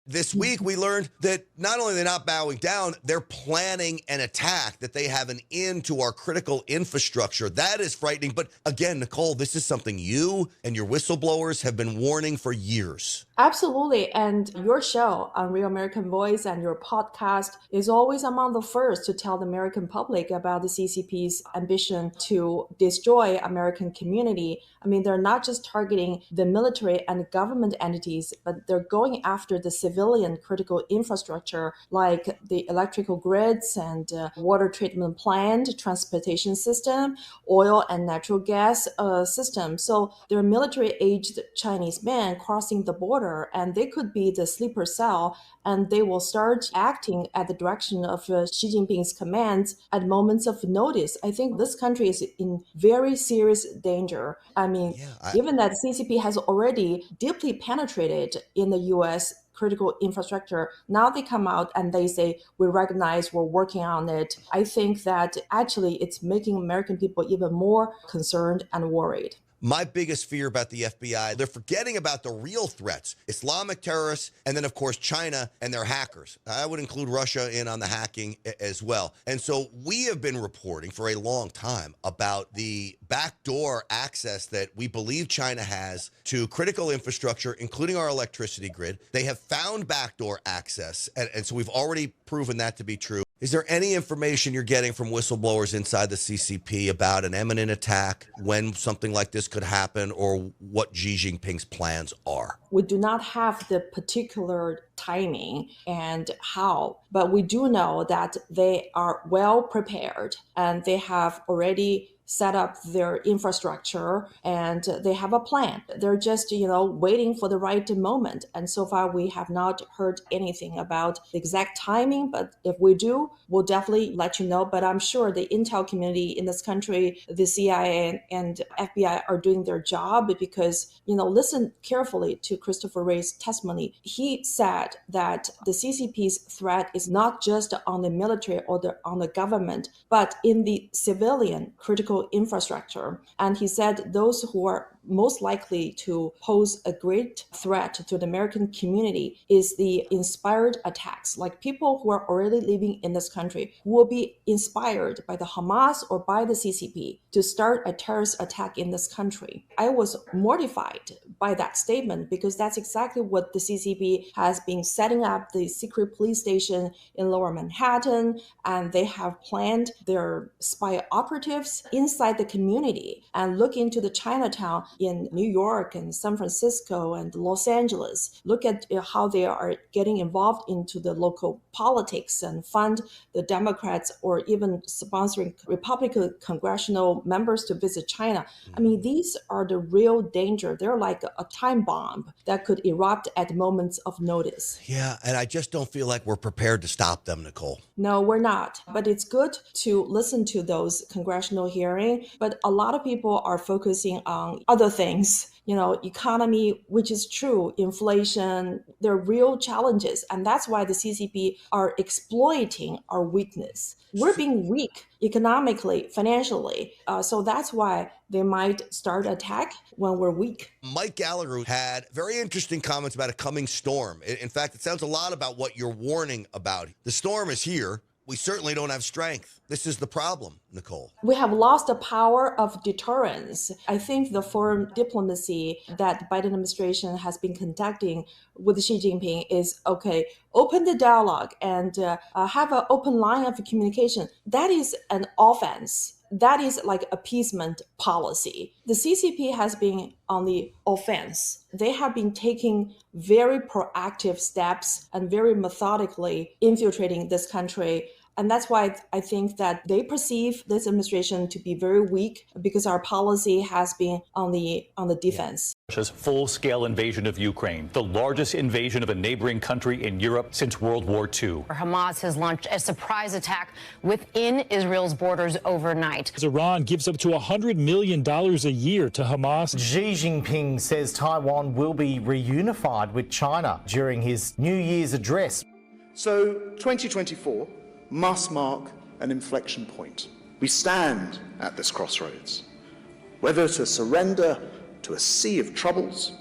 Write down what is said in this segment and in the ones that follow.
This week, we learned that not only are they not bowing down, they're planning an attack, that they have an end to our critical infrastructure. That is frightening. But again, Nicole, this is something you and your whistleblowers have been warning for years. Absolutely. And your show on Real American Voice and your podcast is always among the first to tell the American public about the CCP's ambition to destroy American community. I mean, they're not just targeting the military and government entities, but they're going after the civilian critical infrastructure like the electrical grids and water treatment plant, transportation system, oil and natural gas system. So there are military-aged Chinese men crossing the border, and they could be the sleeper cell, and they will start acting at the direction of Xi Jinping's commands at moments of notice. I think this country is in very serious danger. I mean, given that CCP has already deeply penetrated in the U.S. critical infrastructure, now they come out and they say, we recognize, we're working on it. I think that actually it's making American people even more concerned and worried. My biggest fear about the FBI, they're forgetting about the real threats, Islamic terrorists, and then, of course, China and their hackers. I would include Russia in on the hacking as well. And so we have been reporting for a long time about the backdoor access that we believe China has to critical infrastructure, including our electricity grid. They have found backdoor access, and so we've already proven that to be true. Is there any information you're getting from whistleblowers inside the CCP about an imminent attack, when something like this could happen, or what Xi Jinping's plans are? We do not have the particular timing and how, but we do know that they are well prepared and they have already set up their infrastructure and they have a plan. They're just, waiting for the right moment. And so far, we have not heard anything about the exact timing, but if we do, we'll definitely let you know. But I'm sure the intel community in this country, the CIA and FBI are doing their job because, listen carefully to Christopher Wray's testimony. He said that the CCP's threat is not just on the military or on the government, but in the civilian critical infrastructure. And he said those who are most likely to pose a great threat to the American community is the inspired attacks, like people who are already living in this country who will be inspired by the Hamas or by the CCP to start a terrorist attack in this country. I was mortified by that statement because that's exactly what the CCP has been setting up, the secret police station in Lower Manhattan, and they have planned their spy operatives inside the community and look into the Chinatown in New York and San Francisco and Los Angeles. Look at how they are getting involved into the local politics and fund the Democrats or even sponsoring Republican congressional members to visit China. I mean, these are the real danger. They're like a time bomb that could erupt at moments of notice. Yeah, and I just don't feel like we're prepared to stop them, Nicole. No, we're not. But it's good to listen to those congressional hearings. But a lot of people are focusing on other things, economy, which is true, inflation, they're real challenges. And that's why the CCP are exploiting our weakness. We're being weak economically, financially. So that's why they might start attack when we're weak. Mike Gallagher had very interesting comments about a coming storm. In fact, it sounds a lot about what you're warning about. The storm is here. We certainly don't have strength. This is the problem, Nicole. We have lost the power of deterrence. I think the foreign diplomacy that the Biden administration has been conducting with Xi Jinping is, okay, open the dialogue and have an open line of communication. That is an offense. That is like appeasement policy. The CCP has been on the offense. They have been taking very proactive steps and very methodically infiltrating this country. And that's why I think that they perceive this administration to be very weak because our policy has been on the defense. Russia's full-scale invasion of Ukraine, the largest invasion of a neighboring country in Europe since World War II. Hamas has launched a surprise attack within Israel's borders overnight. Iran gives up to $100 million a year to Hamas. Xi Jinping says Taiwan will be reunified with China during his New Year's address. So 2024 must mark an inflection point. We stand at this crossroads, whether to surrender to a sea of troubles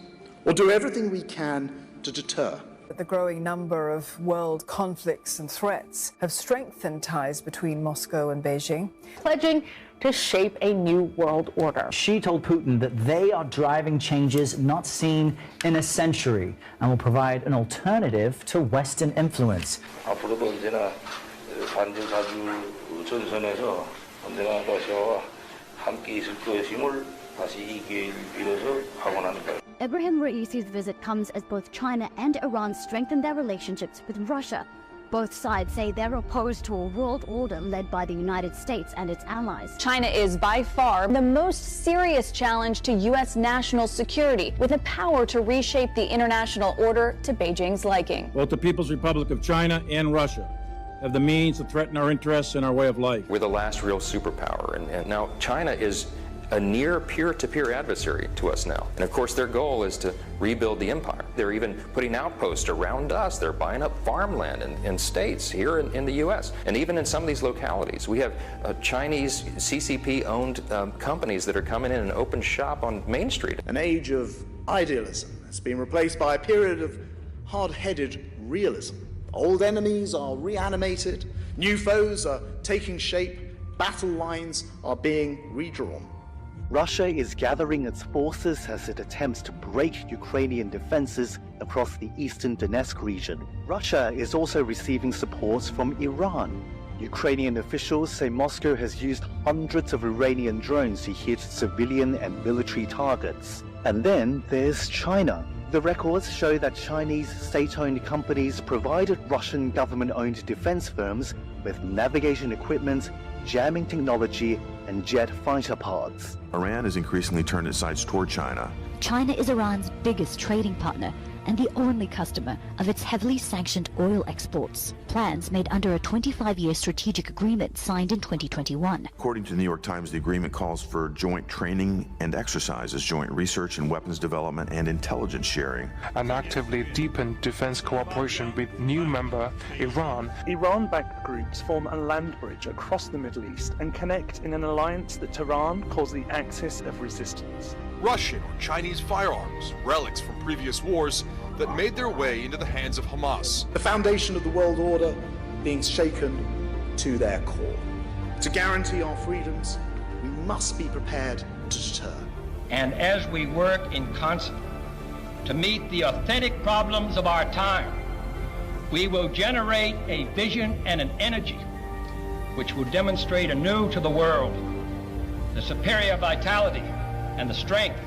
or do everything we can to deter. The growing number of world conflicts and threats have strengthened ties between Moscow and Beijing, pledging to shape a new world order. She told Putin that they are driving changes not seen in a century and will provide an alternative to Western influence. 앞으로도 언제나 반전사주 전선에서 언제나 러시아와 함께 있을 것임을 다시 이 기회를 빌어서 확언합니다. Ibrahim Raisi's visit comes as both China and Iran strengthen their relationships with Russia. Both sides say they're opposed to a world order led by the United States and its allies. China is by far the most serious challenge to U.S. national security, with the power to reshape the international order to Beijing's liking. Both the People's Republic of China and Russia have the means to threaten our interests and our way of life. We're the last real superpower, and now China is a near peer-to-peer adversary to us now. And of course their goal is to rebuild the empire. They're even putting outposts around us. They're buying up farmland in states here in the US. And even in some of these localities, we have Chinese CCP-owned companies that are coming in and open shop on Main Street. An age of idealism has been replaced by a period of hard-headed realism. Old enemies are reanimated, new foes are taking shape, battle lines are being redrawn. Russia is gathering its forces as it attempts to break Ukrainian defenses across the eastern Donetsk region. Russia is also receiving support from Iran. Ukrainian officials say Moscow has used hundreds of Iranian drones to hit civilian and military targets. And then there's China. The records show that Chinese state-owned companies provided Russian government-owned defense firms with navigation equipment, jamming technology, and jet fighter pods. Iran has increasingly turned its sights toward China. China is Iran's biggest trading partner and the only customer of its heavily sanctioned oil exports. Plans made under a 25-year strategic agreement signed in 2021. According to the New York Times, the agreement calls for joint training and exercises, joint research and weapons development, and intelligence sharing. And actively deepen defense cooperation with new member Iran. Iran-backed groups form a land bridge across the Middle East and connect in an alliance that Tehran calls the axis of resistance. Russian or Chinese firearms, relics from previous wars that made their way into the hands of Hamas. The foundation of the world order being shaken to their core. To guarantee our freedoms, we must be prepared to deter. And as we work in concert to meet the authentic problems of our time, we will generate a vision and an energy which will demonstrate anew to the world the superior vitality and the strength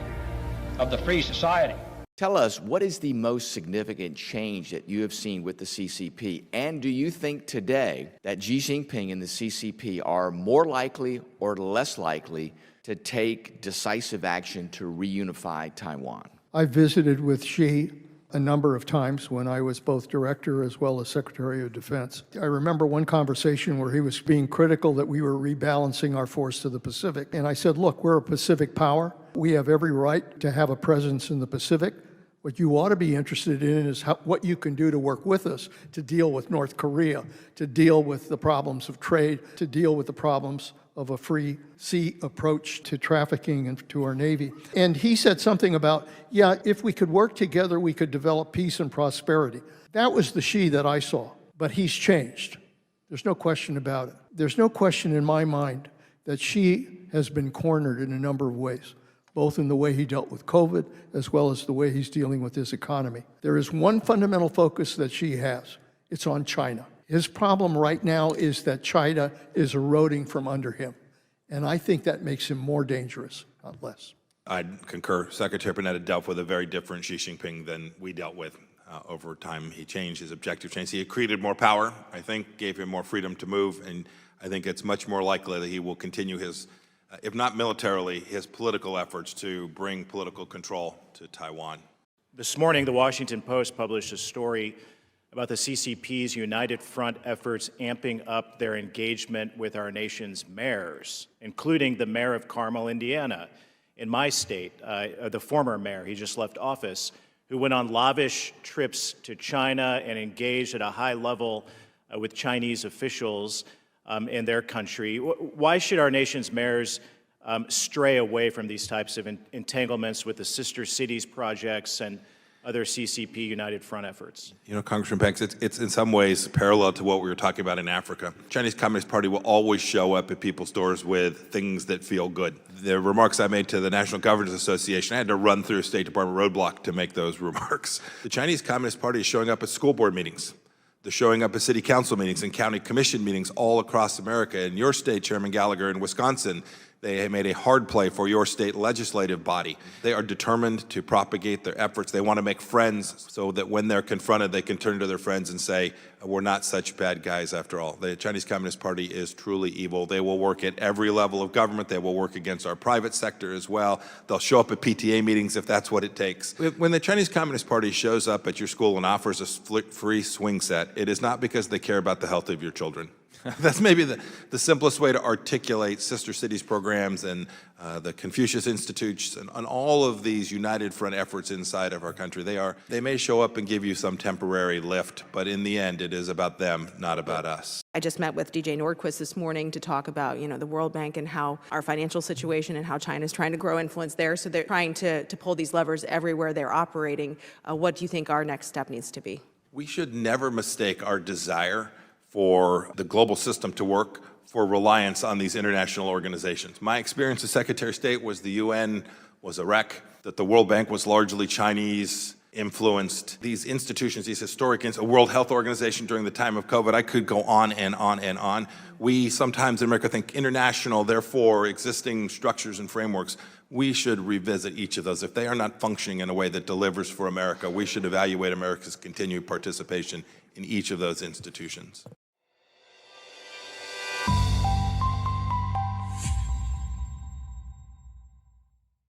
of the free society. Tell us, what is the most significant change that you have seen with the CCP? And do you think today that Xi Jinping and the CCP are more likely or less likely to take decisive action to reunify Taiwan? I visited with Xi a number of times when I was both director as well as Secretary of Defense. I remember one conversation where he was being critical that we were rebalancing our force to the Pacific. And I said, look, we're a Pacific power. We have every right to have a presence in the Pacific. What you ought to be interested in is what you can do to work with us to deal with North Korea, to deal with the problems of trade, to deal with the problems of a free sea approach to trafficking and to our Navy. And he said something about, yeah, if we could work together, we could develop peace and prosperity. That was the Xi that I saw, but he's changed. There's no question about it. There's no question in my mind that Xi has been cornered in a number of ways, both in the way he dealt with COVID as well as the way he's dealing with his economy. There is one fundamental focus that Xi has. It's on China. His problem right now is that China is eroding from under him. And I think that makes him more dangerous, not less. I'd concur. Secretary Panetta dealt with a very different Xi Jinping than we dealt with. Over time, he changed, his objective changed. He created more power, I think, gave him more freedom to move, and I think it's much more likely that he will continue his, if not militarily, his political efforts to bring political control to Taiwan. This morning, the Washington Post published a story about the CCP's United Front efforts amping up their engagement with our nation's mayors, including the mayor of Carmel, Indiana, in my state, the former mayor, he just left office, who went on lavish trips to China and engaged at a high level with Chinese officials in their country. Why should our nation's mayors stray away from these types of entanglements with the sister cities projects and other CCP United Front efforts? You know, Congressman Banks, it's in some ways parallel to what we were talking about in Africa. The Chinese Communist Party will always show up at people's doors with things that feel good. The remarks I made to the National Governors Association, I had to run through a State Department roadblock to make those remarks. The Chinese Communist Party is showing up at school board meetings. They're showing up at city council meetings and county commission meetings all across America. In your state, Chairman Gallagher, in Wisconsin, they made a hard play for your state legislative body. They are determined to propagate their efforts. They want to make friends so that when they're confronted, they can turn to their friends and say, we're not such bad guys after all. The Chinese Communist Party is truly evil. They will work at every level of government. They will work against our private sector as well. They'll show up at PTA meetings if that's what it takes. When the Chinese Communist Party shows up at your school and offers a free swing set, it is not because they care about the health of your children. That's maybe the simplest way to articulate Sister Cities programs and the Confucius Institutes and all of these United Front efforts inside of our country. They may show up and give you some temporary lift, but in the end, it is about them, not about us. I just met with DJ Nordquist this morning to talk about, the World Bank and how our financial situation and how China's trying to grow influence there. So they're trying to pull these levers everywhere they're operating. What do you think our next step needs to be? We should never mistake our desire for the global system to work for reliance on these international organizations. My experience as Secretary of State was the UN was a wreck, that the World Bank was largely Chinese influenced. These institutions, these historic, a World Health Organization during the time of COVID, I could go on and on and on. We sometimes in America think international, therefore existing structures and frameworks. We should revisit each of those. If they are not functioning in a way that delivers for America, we should evaluate America's continued participation in each of those institutions.